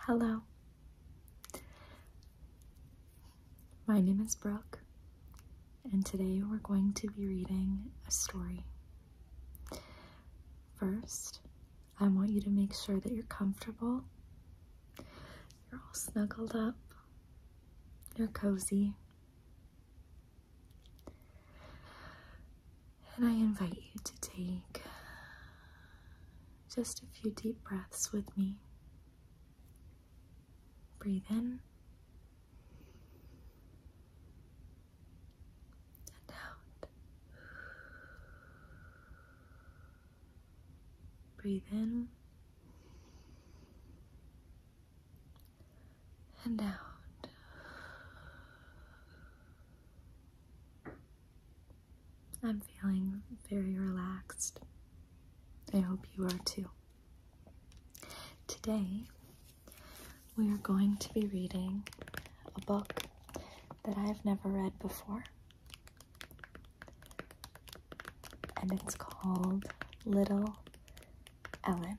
Hello, my name is Brooke, and today we're going to be reading a story. First, I want you to make sure that you're comfortable, you're all snuggled up, you're cozy, and I invite you to take just a few deep breaths with me. Breathe in and out. Breathe in and out. I'm feeling very relaxed. I hope you are too. Today, we are going to be reading a book that I've never read before, and it's called Little Ellen.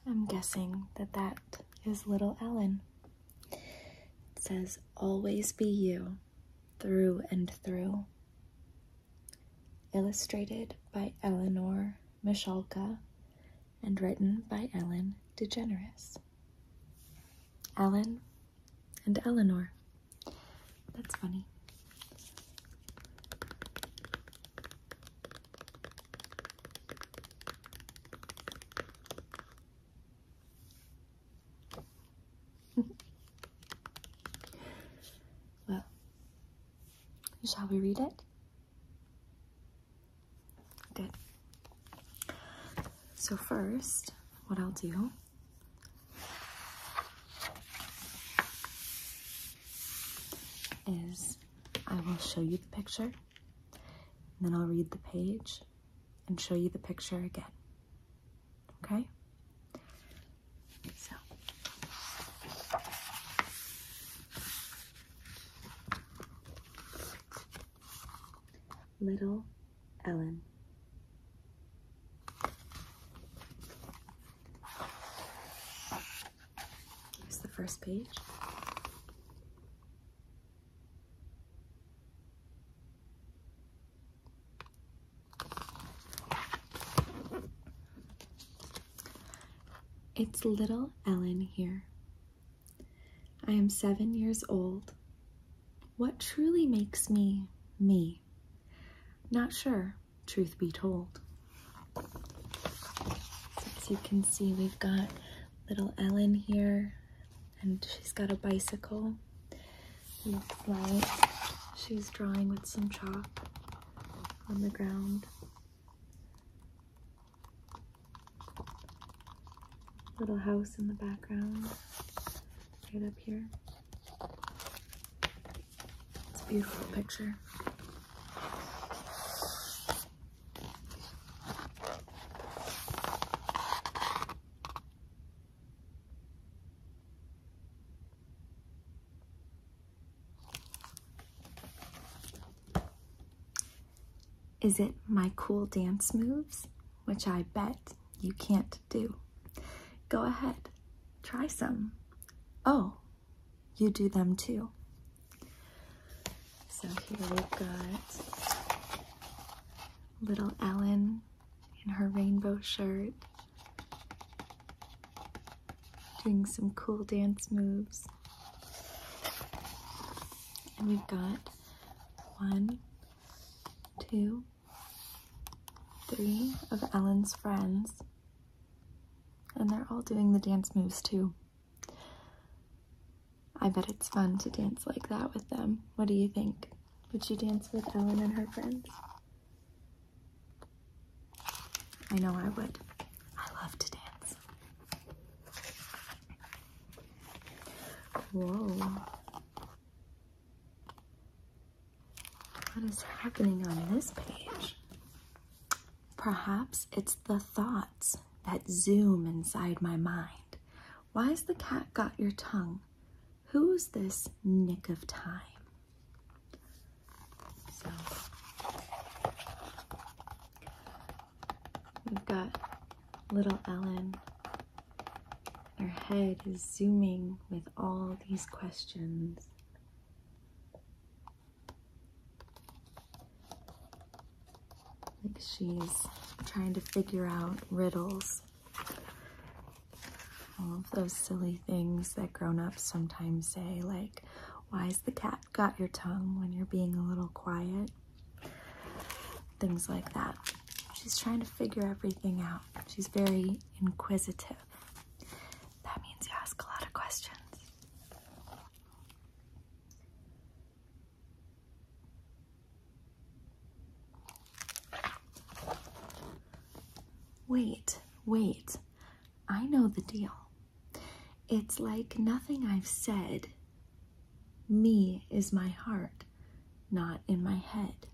I'm guessing that is Little Ellen. It says, "Always be you, through and through." Illustrated by Eleanor Michalka and written by Ellen Degeneres. Ellen and Eleanor. That's funny. Well, shall we read it? Good. So first, what I'll do is I will show you the picture, and then I'll read the page and show you the picture again. Okay? So, Little Ellen. Here's the first page. It's little Ellen here. I am 7 years old. What truly makes me, me? Not sure, truth be told. As you can see, we've got little Ellen here, and she's got a bicycle. Looks like she's drawing with some chalk on the ground. Little house in the background, right up here. It's a beautiful picture. Is it my cool dance moves, which I bet you can't do? Go ahead, try some. Oh, you do them too. So here we've got little Ellen in her rainbow shirt, doing some cool dance moves. And we've got 1, 2, 3 of Ellen's friends, and they're all doing the dance moves too. I bet it's fun to dance like that with them. What do you think? Would you dance with Ellen and her friends? I know I would. I love to dance. Whoa. What is happening on this page? Perhaps it's the thoughts that zoom inside my mind. Why's the cat got your tongue? Who's this nick of time? So We've got little Ellen. Her head is zooming with all these questions. Like she's trying to figure out riddles. All of those silly things that grown-ups sometimes say, like, why's the cat got your tongue when you're being a little quiet? Things like that. She's trying to figure everything out. She's very inquisitive. That means you ask a lot of questions. Wait. I know the deal. It's like nothing I've said. Me is my heart, not in my head.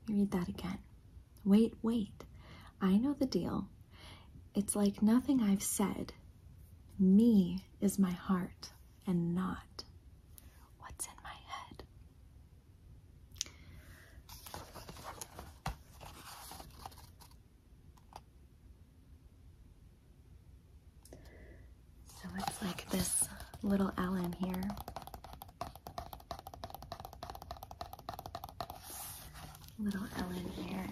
Let me read that again. Wait. I know the deal. It's like nothing I've said. Me is my heart and not what's in my head. So it's like this little Ellen here. Little Ellen here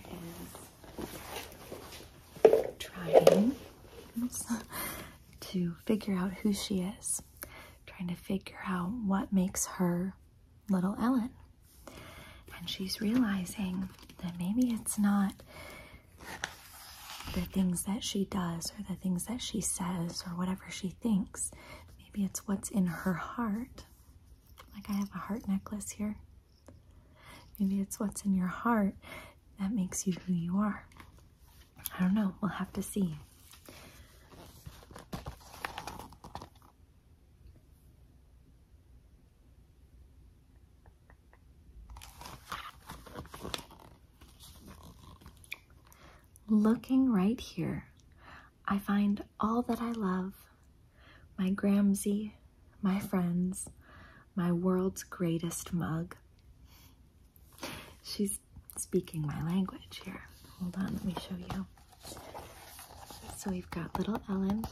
is trying to figure out who she is, trying to figure out what makes her little Ellen. And she's realizing that maybe it's not the things that she does or the things that she says or whatever she thinks. Maybe it's what's in her heart. Like I have a heart necklace here. Maybe it's what's in your heart that makes you who you are. I don't know. We'll have to see. Looking right here, I find all that I love. My Gramsy, my friends, my world's greatest mug. She's speaking my language here. Hold on, let me show you. So we've got little Ellen.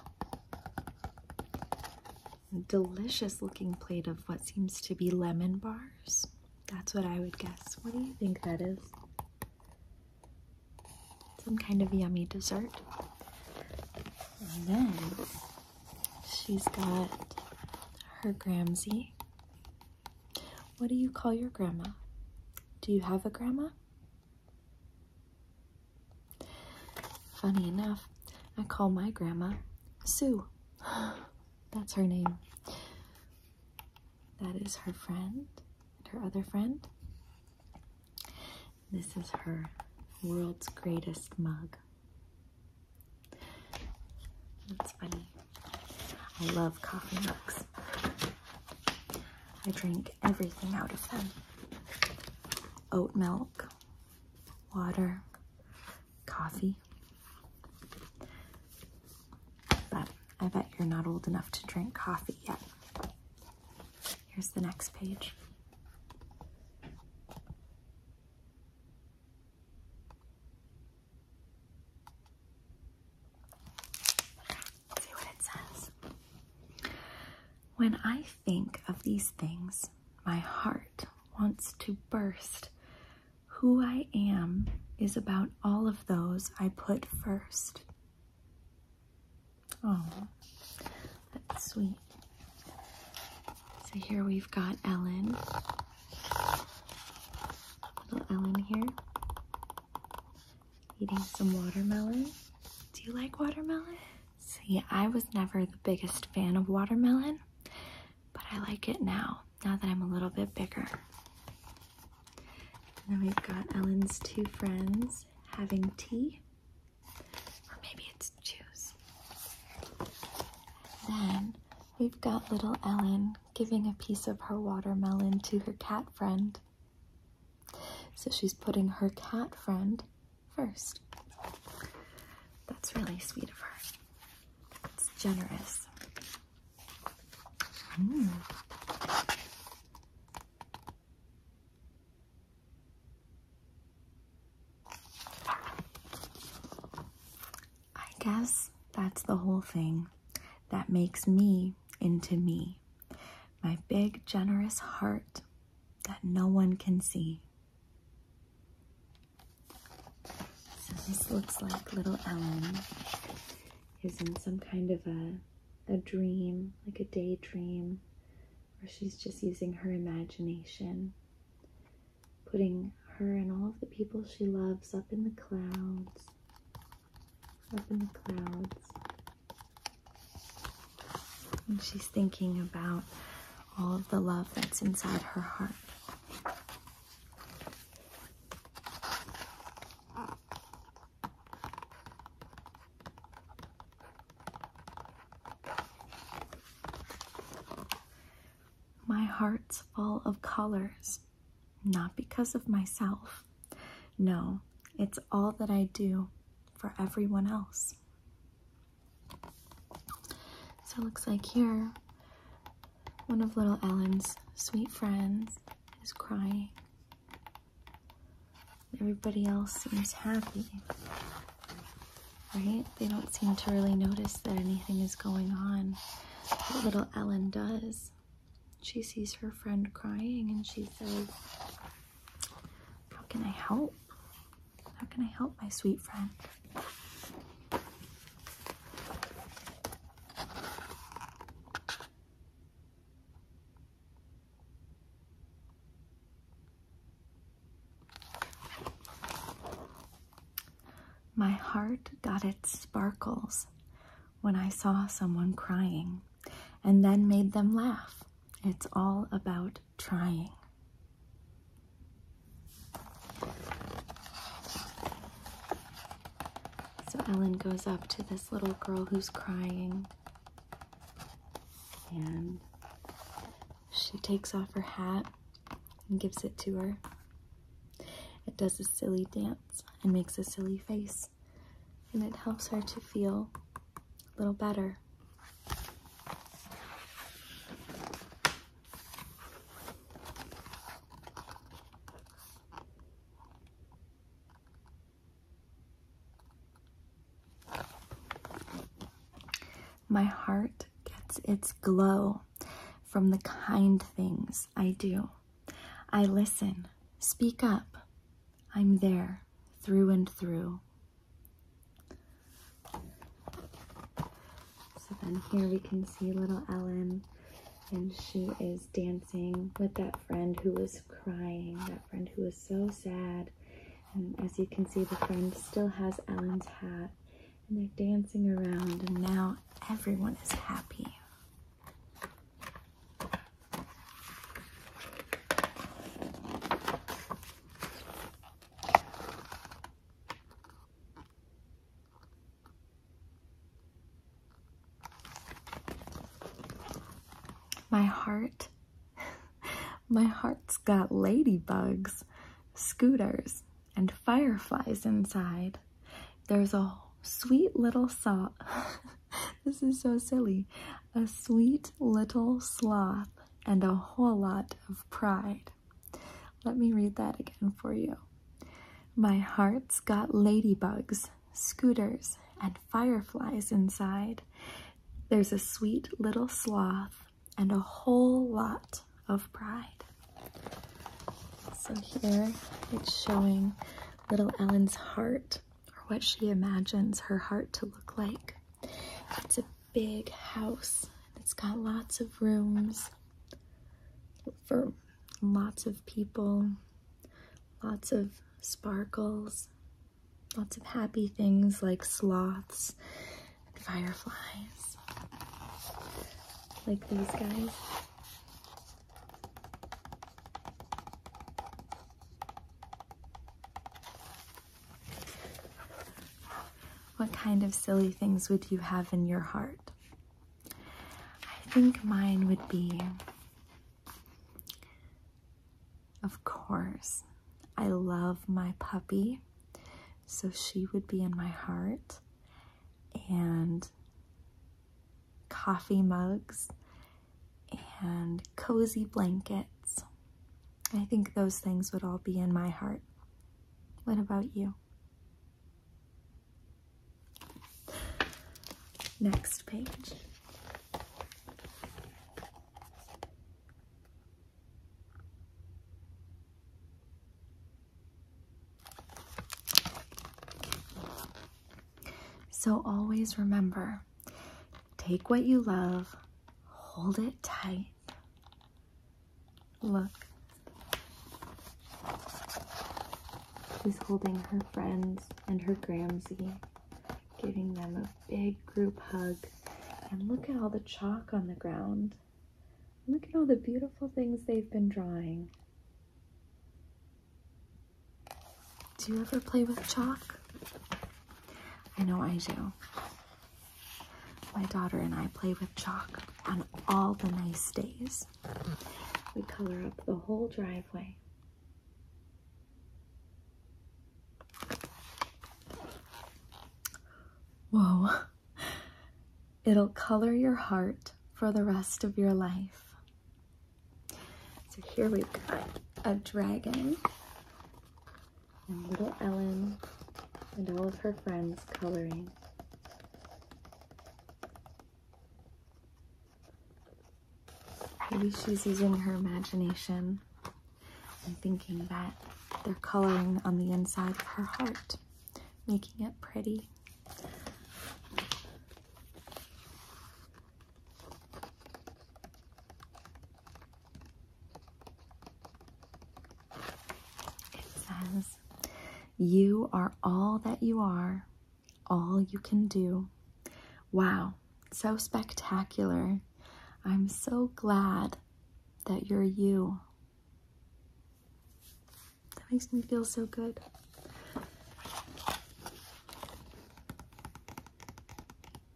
A delicious looking plate of what seems to be lemon bars. That's what I would guess. What do you think that is? Some kind of yummy dessert. And then she's got her Gramsy. What do you call your grandma? Do you have a grandma? Funny enough, I call my grandma Sue. That's her name. That is her friend and her other friend. This is her world's greatest mug. That's funny. I love coffee mugs. I drink everything out of them. Oat milk, water, coffee. But I bet you're not old enough to drink coffee yet. Here's the next page. Let's see what it says. When I think of these things, my heart wants to burst. Who I am is about all of those I put first. Oh, that's sweet. So here we've got Ellen. Little Ellen here. Eating some watermelon. Do you like watermelon? See, I was never the biggest fan of watermelon, but I like it now that I'm a little bit bigger. And then we've got Ellen's two friends having tea, or maybe it's juice. Then we've got little Ellen giving a piece of her watermelon to her cat friend. So she's putting her cat friend first. That's really sweet of her. It's generous. guess that's the whole thing that makes me into me. My big, generous heart that no one can see. So this looks like little Ellen is in some kind of a dream, like a daydream, where she's just using her imagination, putting her and all of the people she loves up in the clouds, And she's thinking about all of the love that's inside her heart. My heart's full of colors, not because of myself. No, it's all that I do for everyone else. So it looks like here, one of little Ellen's sweet friends is crying. Everybody else seems happy, right? They don't seem to really notice that anything is going on. But little Ellen does. She sees her friend crying and she says, "How can I help? How can I help my sweet friend?" My heart got its sparkles when I saw someone crying and then made them laugh. It's all about trying. So Ellen goes up to this little girl who's crying and she takes off her hat and gives it to her. It does a silly dance and makes a silly face, and it helps her to feel a little better. My heart gets its glow from the kind things I do. I listen, speak up. I'm there, through and through. So then here we can see little Ellen, and she is dancing with that friend who was crying, that friend who was so sad. And as you can see, the friend still has Ellen's hat, and they're dancing around, and now everyone is happy. My heart's got ladybugs, scooters, and fireflies inside. There's a sweet little this is so silly. A sweet little sloth and a whole lot of pride. Let me read that again for you. My heart's got ladybugs, scooters, and fireflies inside. There's a sweet little sloth and a whole lot of pride. So here it's showing little Ellen's heart, or what she imagines her heart to look like. It's a big house. It's got lots of rooms for lots of people, lots of sparkles, lots of happy things like sloths and fireflies, like these guys. What kind of silly things would you have in your heart? I think mine would be, of course, I love my puppy, so she would be in my heart, and coffee mugs and cozy blankets. I think those things would all be in my heart. What about you? Next page. So always remember, take what you love, hold it tight. Look. She's holding her friends and her Gramsy, giving them a big group hug. And look at all the chalk on the ground. Look at all the beautiful things they've been drawing. Do you ever play with chalk? I know I do. My daughter and I play with chalk on all the nice days. We color up the whole driveway. Whoa. It'll color your heart for the rest of your life. So here we've got a dragon and little Ellen and all of her friends coloring. Maybe she's using her imagination and thinking that they're coloring on the inside of her heart, making it pretty. You are all that you are, all you can do. Wow, so spectacular. I'm so glad that you're you. That makes me feel so good.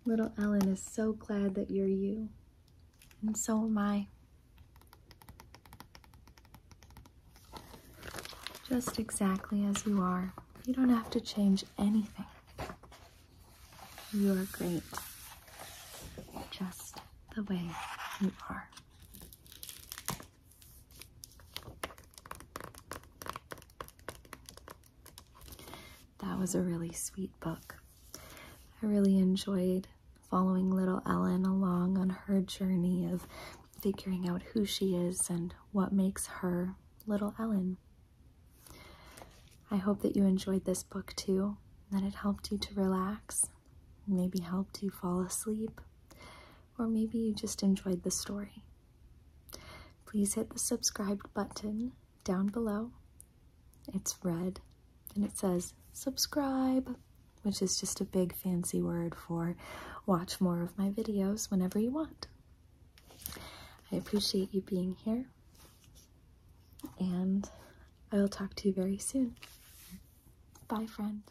Little Ellen is so glad that you're you, and so am I. Just exactly as you are. You don't have to change anything. You are great, just the way you are. That was a really sweet book. I really enjoyed following little Ellen along on her journey of figuring out who she is and what makes her little Ellen. I hope that you enjoyed this book too, that it helped you to relax, maybe helped you fall asleep, or maybe you just enjoyed the story. Please hit the subscribe button down below. It's red and it says subscribe, which is just a big fancy word for watch more of my videos whenever you want. I appreciate you being here, and I will talk to you very soon. Bye, friend.